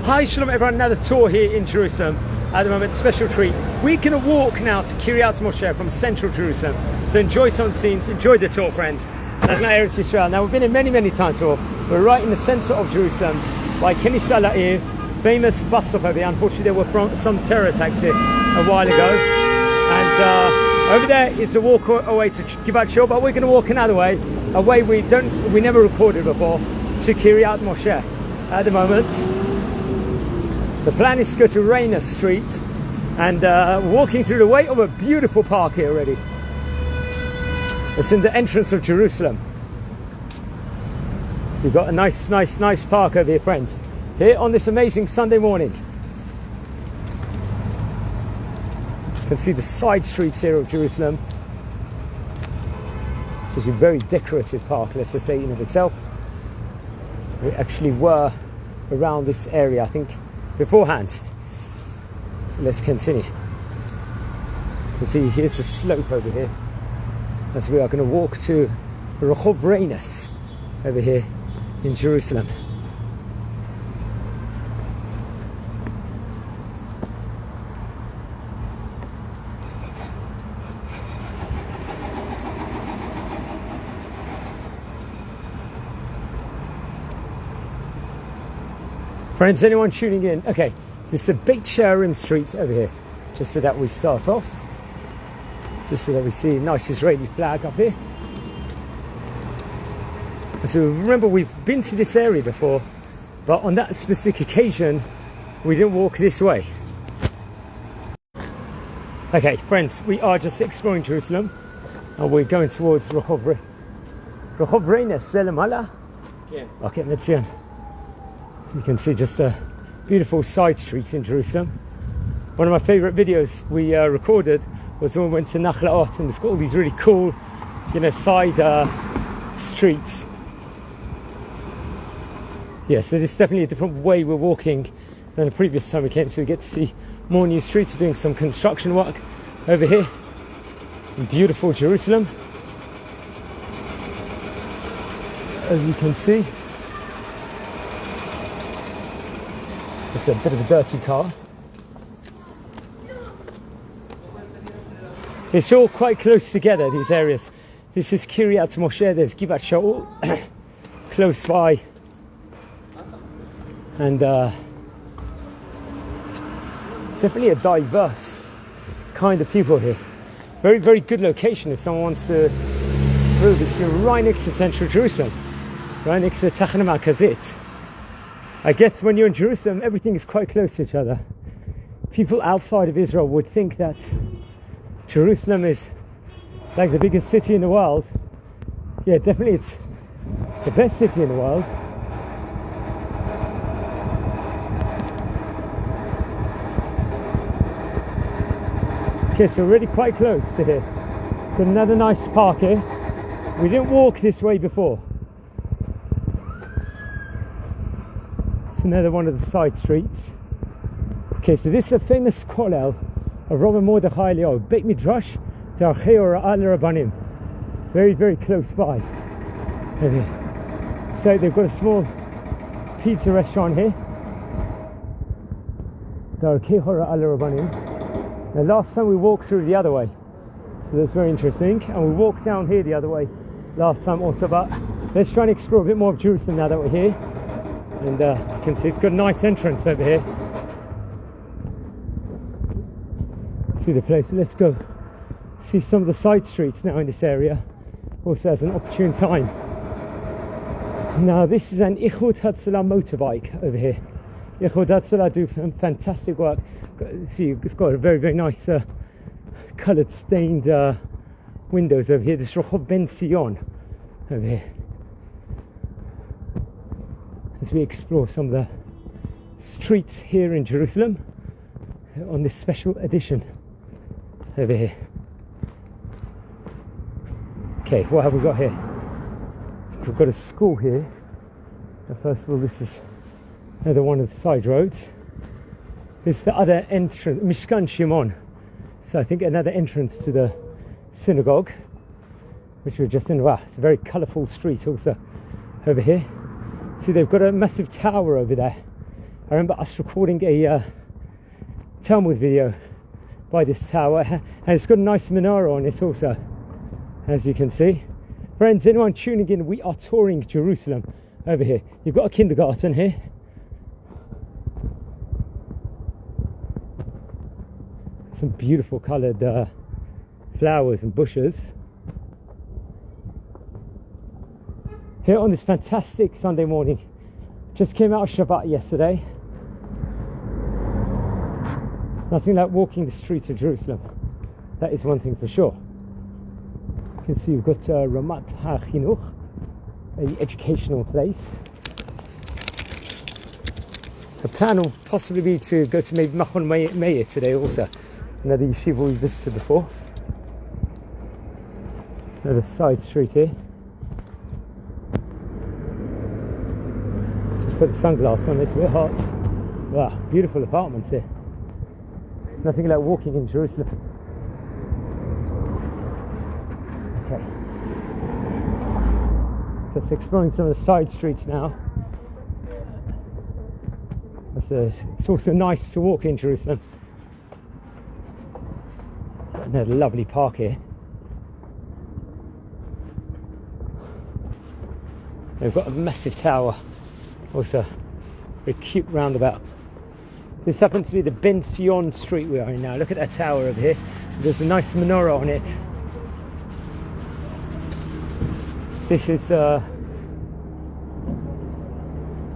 Hi, shalom everyone, another tour here in Jerusalem. At the moment, special treat. We're going to walk now to Kiryat Moshe from central Jerusalem. So enjoy some of the scenes, enjoy the tour, friends. Eretz Yisrael. Now, we've been here many times before. We're right in the centre of Jerusalem by Kenisa La'ir, famous bus stop over here. Unfortunately, there were some terror attacks here a while ago. And over there is a walk away to Kiryat Shul, but we're going to walk another way, a way we never recorded before, to Kiryat Moshe. At the moment, the plan is to go to Reina Street and walking through the way of a beautiful park here already. It's in the entrance of Jerusalem. We've got a nice park over here, friends. Here on this amazing Sunday morning. You can see the side streets here of Jerusalem. It's actually a very decorative park, let's just say, in of itself. We actually were around this area, I think, beforehand. So let's continue. You can see here's the slope over here, as we are going to walk to Rehov Reinas over here in Jerusalem. Friends, anyone tuning in? Okay, this is a Beit She'arim Street over here, just so that we start off, just so that we see a nice Israeli flag up here. And so remember, we've been to this area before, but on that specific occasion, we didn't walk this way. Okay, friends, we are just exploring Jerusalem, and we're going towards Rehov Reinas. Selam Allah. Okay, Metzion. You can see just a beautiful side streets in Jerusalem. One of my favourite videos we recorded was when we went to Nachlaot, and it's got all these really cool, side streets. Yeah, so this is definitely a different way we're walking than the previous time we came, so we get to see more new streets. We're doing some construction work over here in beautiful Jerusalem, as you can see. It's a bit of a dirty car. It's all quite close together, these areas. This is Kiryat Moshe, there's Kiryat Shul close by. And definitely a diverse kind of people here. Very good location if someone wants to move. It's right next to central Jerusalem, right next to Tachana Markazit. I guess when you're in Jerusalem, everything is quite close to each other. People outside of Israel would think that Jerusalem is like the biggest city in the world. Yeah, definitely it's the best city in the world. Okay, so we're really quite close to here. Got another nice park here. We didn't walk this way before. It's another one of the side streets. Okay, so this is a famous kollel of Rabbi Mordechai Eliyahu, Beit Midrash Darchei Hora'ah L'Rabbanim. Very close by. So they've got a small pizza restaurant here, Darchei Hora'ah L'Rabbanim. Now last time we walked through the other way, so that's very interesting, and we walked down here the other way last time also, but let's try and explore a bit more of Jerusalem now that we're here. And you can see it's got a nice entrance over here to the place. Let's go see some of the side streets now in this area, also as an opportune time. Now this is an Ichud Hatzalah motorbike over here. Ichud Hatzalah do fantastic work. See, it's got a very nice coloured stained windows over here. This is Rehov Ben Sion over here, as we explore some of the streets here in Jerusalem on this special edition over here. Okay, what have we got here? We've got a school here. Now, first of all, this is another one of the side roads. This is the other entrance, Mishkan Shimon. So I think another entrance to the synagogue, which we're just in. Wow, it's a very colourful street also over here. See, they've got a massive tower over there, I remember us recording a Talmud video by this tower, and it's got a nice menorah on it also, as you can see. Friends, anyone tuning in, we are touring Jerusalem over here. You've got a kindergarten here. Some beautiful coloured flowers and bushes. Here on this fantastic Sunday morning. Just came out of Shabbat yesterday. Nothing like walking the streets of Jerusalem. That is one thing for sure. You can see you've got Ramat HaChinuch, an educational place. The plan will possibly be to go to maybe Machon Meir today also. Another yeshiva we visited before. Another side street here. Just put the sunglasses on, it's a bit hot. Wow, beautiful apartments here. Nothing like walking in Jerusalem. Okay. Just exploring some of the side streets now. It's also nice to walk in Jerusalem. Another lovely park here. They've got a massive tower, also very cute roundabout. This happens to be the Ben Sion street we are in now. Look at that tower over here. There's a nice menorah on it. This is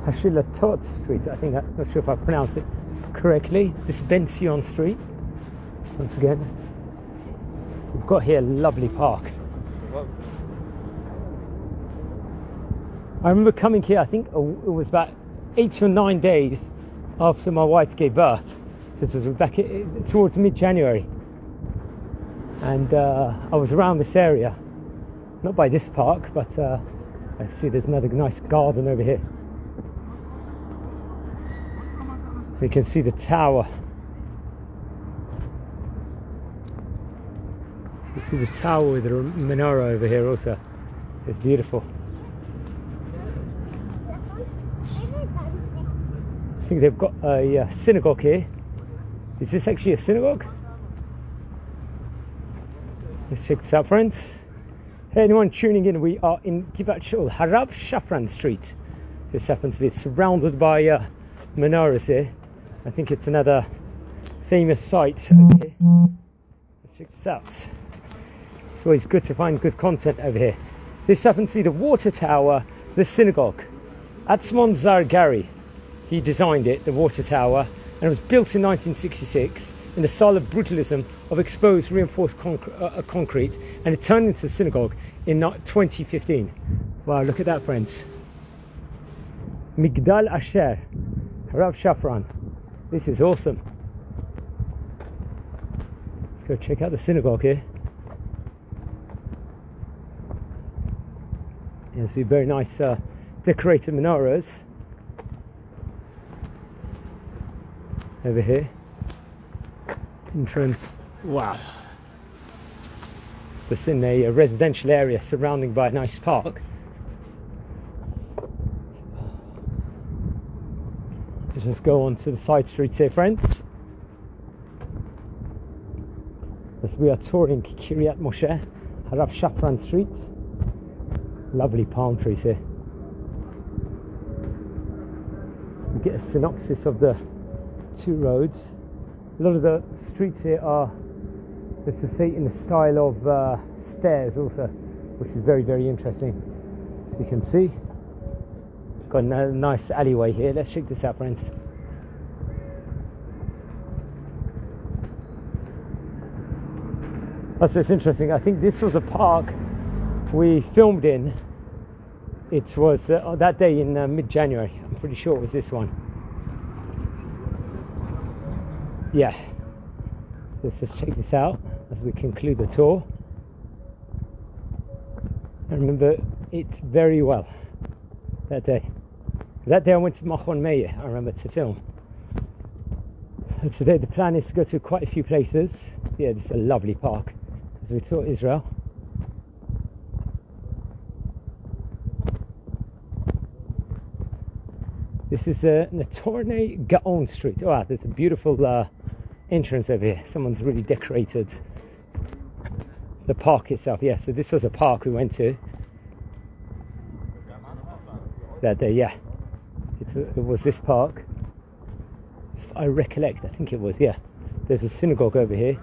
Hashilatot Street. I'm not sure if I pronounced it correctly. This is Ben Sion Street. Once again, we've got here a lovely park. I remember coming here, I think it was about 8 or 9 days after my wife gave birth. This was back towards mid-January. And I was around this area. Not by this park, but I see there's another nice garden over here. You can see the tower. You see the tower with the menorah over here also. It's beautiful. I think they've got a synagogue here. Is this actually a synagogue? Let's check this out, friends. Hey, anyone tuning in, we are in Givat Shaul, Harav Shafran Street. This happens to be surrounded by menorahs here. I think it's another famous site over here. Let's check this out. It's always good to find good content over here. This happens to be the water tower, the synagogue. Atzmon Zargari, he designed it, the water tower, and it was built in 1966 in the style of brutalism of exposed reinforced concrete, and it turned into a synagogue in 2015. Wow, look at that, friends. Migdal Asher, Harav Shafran. This is awesome. Let's go check out the synagogue here. You see very nice decorated menorahs over here. Entrance, wow. It's just in a residential area surrounded by a nice park. Let's just go on to the side streets here, friends. As we are touring Kiryat Moshe, Harav Shafran Street. Lovely palm trees here. We get a synopsis of the two roads. A lot of the streets here are, let's just say, in the style of stairs also, which is very, very interesting. As you can see, got a nice alleyway here. Let's check this out, friends. That's just interesting. I think this was a park we filmed in. It was that day in mid-January. I'm pretty sure it was this one. Yeah. Let's just check this out as we conclude the tour. I remember it very well that day. That day I went to Machon Meir, I remember, to film. And today the plan is to go to quite a few places. Yeah, this is a lovely park as we tour Israel. This is Natorne Gaon Street. Oh, wow, there's a beautiful entrance over here. Someone's really decorated the park itself. Yeah, so this was a park we went to that day. Yeah, it was this park. If I recollect, I think it was. Yeah, there's a synagogue over here.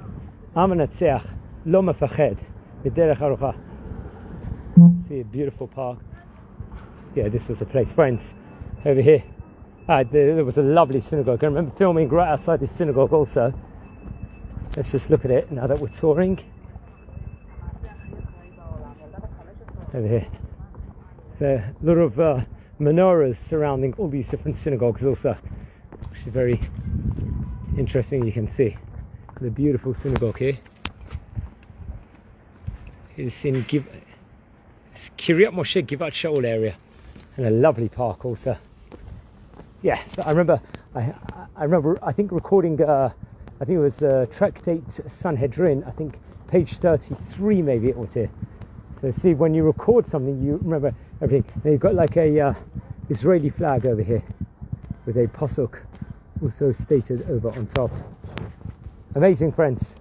Amanatseach lo mefached b'derech harucha. See a beautiful park. Yeah, this was the place, friends. Over here, there was a lovely synagogue. I remember filming right outside this synagogue also. Let's just look at it now that we're touring. Over here, there are a lot of menorahs surrounding all these different synagogues also, which is very interesting. You can see the beautiful synagogue here. It's in it's Kiryat Moshe Givat Shaul area, and a lovely park also. Yes, I remember. I think recording. I think it was Tractate Sanhedrin. I think page 33, maybe it was here. So see, when you record something, you remember everything. And you've got like a Israeli flag over here with a pasuk also stated over on top. Amazing, friends.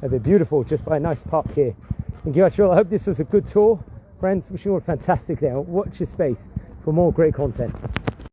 They're beautiful, just by a nice park here in Kiryat Shaul. I hope this was a good tour, friends. Wishing you all a fantastic day. Watch your space for more great content.